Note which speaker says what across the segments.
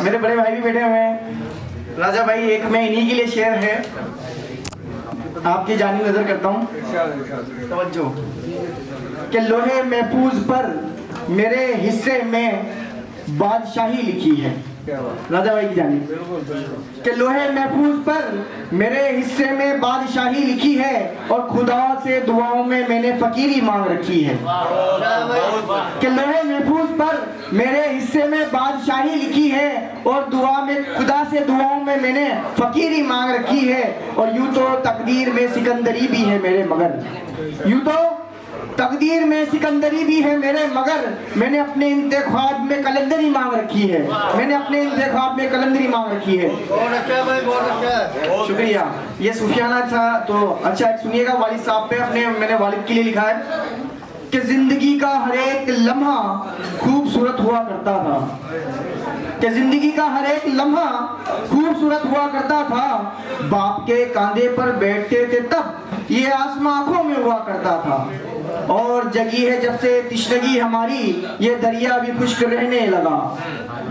Speaker 1: मेरे बड़े भाई भी बैठे हुए हैं। राजा भाई, एक मैं इन्हीं के लिए शेर है, आपकी जानी नजर करता हूँ, तवज्जो। कि लोहे महफूज पर मेरे हिस्से में बादशाही लिखी है। राजा भाई की जानी कि लोहे महफूज पर मेरे हिस्से में बादशाही लिखी है और खुदा से दुआओं में मैंने फकीरी मांग रखी है। कि लोहे महफूज पर मेरे हिस्से में बादशाही लिखी है और दुआ में खुदा से दुआओं में मैंने फकीरी मांग रखी है। और यूं तो तकदीर में सिकंदरी भी है मेरे मगर, यूं तो तकदीर में सिकंदरी भी है मेरे मगर, मैंने अपने इंतखाब में कलंदरी मांग रखी है। मैंने अपने इंतखाब में कलंदरी मांग रखी है।
Speaker 2: बहुत अच्छा भाई, बहुत अच्छा।
Speaker 1: शुक्रिया। ये सूफियाना था तो अच्छा सुनिएगा। वालिद साहब पे अपने मैंने वालिद के लिए लिखा है कि जिंदगी का हर एक लम्हा खूबसूरत हुआ करता था। कि जिंदगी का हर एक लम्हा खूबसूरत हुआ करता था। बाप के कांधे पर बैठते थे तब ये आसमां आंखों में हुआ करता था। और जगी है जब से तिश्नगी हमारी ये दरिया भी खुश्क रहने लगा।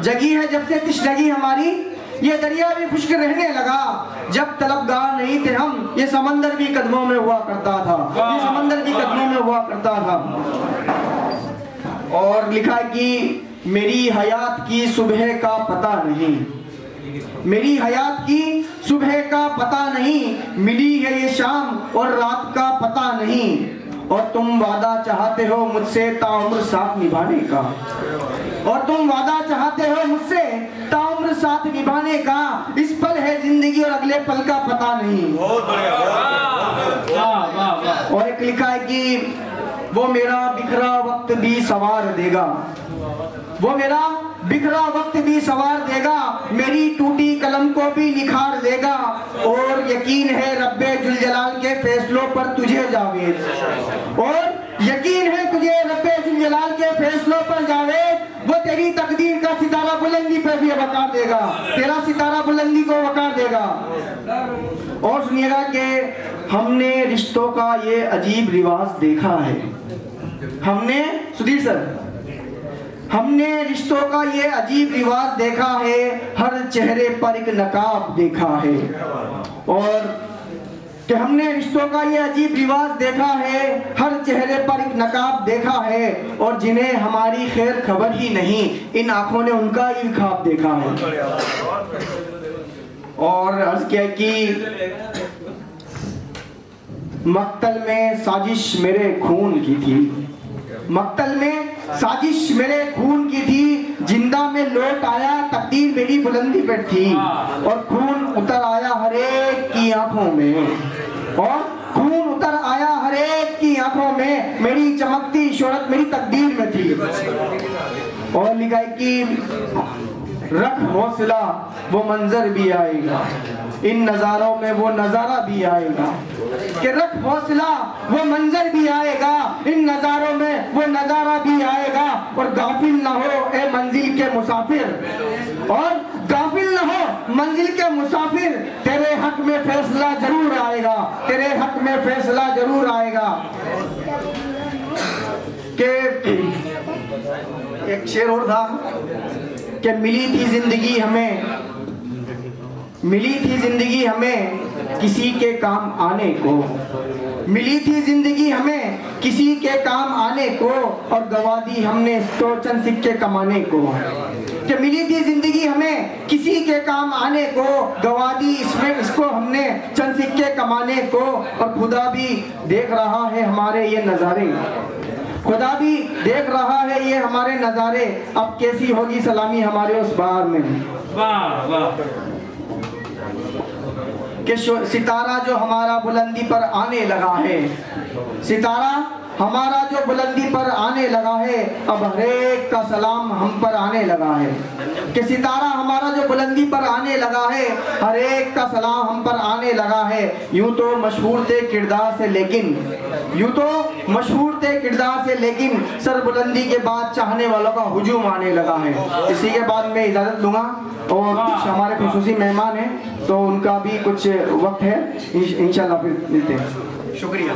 Speaker 1: जगी है जब से तिश्नगी हमारी ये दरिया भी खुश्क रहने लगा। जब तलबगार नहीं थे हम ये समंदर भी कदमों में हुआ करता था। ये समंदर भी कदमों में हुआ करता था। और लिखा कि मेरी हयात की सुबह का पता नहीं, मेरी हयात की सुबह का पता नहीं, मिली है ये शाम और रात का पता नहीं। और तुम वादा चाहते हो मुझसे ताउम्र साथ निभाने का, और तुम वादा चाहते हो मुझसे ताउम्र साथ निभाने का। इस पल है जिंदगी और अगले पल का पता नहीं। और एक लिखा है कि वो मेरा बिखरा वक्त भी सवार देगा, वो मेरा बिखरा वक्त भी सवार देगा, मेरी टूटी कलम को भी निखार देगा। और यकीन है रब्बे जुल जलाल के फैसलों पर तुझे जावेद, और यकीन है तुझे रब्बे जुल जलाल के फैसलों पर जावेद। वो तेरी तकदीर का सितारा बुलंदी पर भी वकार देगा, तेरा सितारा बुलंदी को वकार देगा। और सुनिएगा कि हमने रिश्तों का ये अजीब रिवाज देखा है। हमने सुधीर सर, हमने रिश्तों का ये अजीब रिवाज देखा है, हर चेहरे पर एक नकाब देखा है। और कि हमने रिश्तों का ये अजीब रिवाज देखा है, हर चेहरे पर एक नकाब देखा है। और जिन्हें हमारी खैर खबर ही नहीं, इन आंखों ने उनका ही ख्वाब देखा है। और अर्ज किया कि मक्तल में साजिश मेरे खून की थी, मक्तल में साजिश मेरे खून की थी। जिंदा में लौट आया तकदीर मेरी बुलंदी पर थी। और खून उतर आया हर एक की आंखों में, और खून उतर आया हर एक की आंखों में, मेरी चमकती शोहरत मेरी तकदीर में थी। और लिखा है कि रख हौसला वो मंजर भी आएगा, इन नजारों में वो नजारा भी आएगा। कि रख हौसला वो मंजर भी आएगा, इन नजारों में वो नजारा भी आएगा। और गाफिल ना हो ए मंजिल के मुसाफिर, और गाफिल ना हो मंजिल के मुसाफिर, तेरे हक में फैसला जरूर आएगा, तेरे हक में फैसला जरूर आएगा। कि एक शेर और था कि मिली थी जिंदगी हमें, मिली थी जिंदगी हमें किसी के काम आने को, मिली थी जिंदगी हमें किसी के काम आने को। और गवा दी हमने तो चंद सिक्के कमाने को। कि मिली थी जिंदगी हमें किसी के काम आने को, गवा दी इसमें इसको हमने चंद सिक्के कमाने को। और खुदा भी देख रहा है हमारे ये नज़ारे, खुदा भी देख रहा है ये हमारे नज़ारे। अब कैसी होगी सलामी हमारे उस बार में।
Speaker 3: वाह वाह।
Speaker 1: कि सितारा जो हमारा बुलंदी पर आने लगा है, सितारा हमारा जो बुलंदी पर आने लगा है, अब हर एक का सलाम हम पर आने लगा है। कि सितारा हमारा जो बुलंदी पर आने लगा है, हर एक का सलाम हम पर आने लगा है। यूं तो मशहूर थे किरदार से लेकिन, यूं तो मशहूर थे किरदार से लेकिन, सर बुलंदी के बाद चाहने वालों का हुजूम आने लगा है। इसी के बाद मैं इजाज़त लूँगा। और कुछ हमारे खुसूसी मेहमान हैं तो उनका भी कुछ वक्त है, इंशाल्लाह फिर मिलते हैं। शुक्रिया।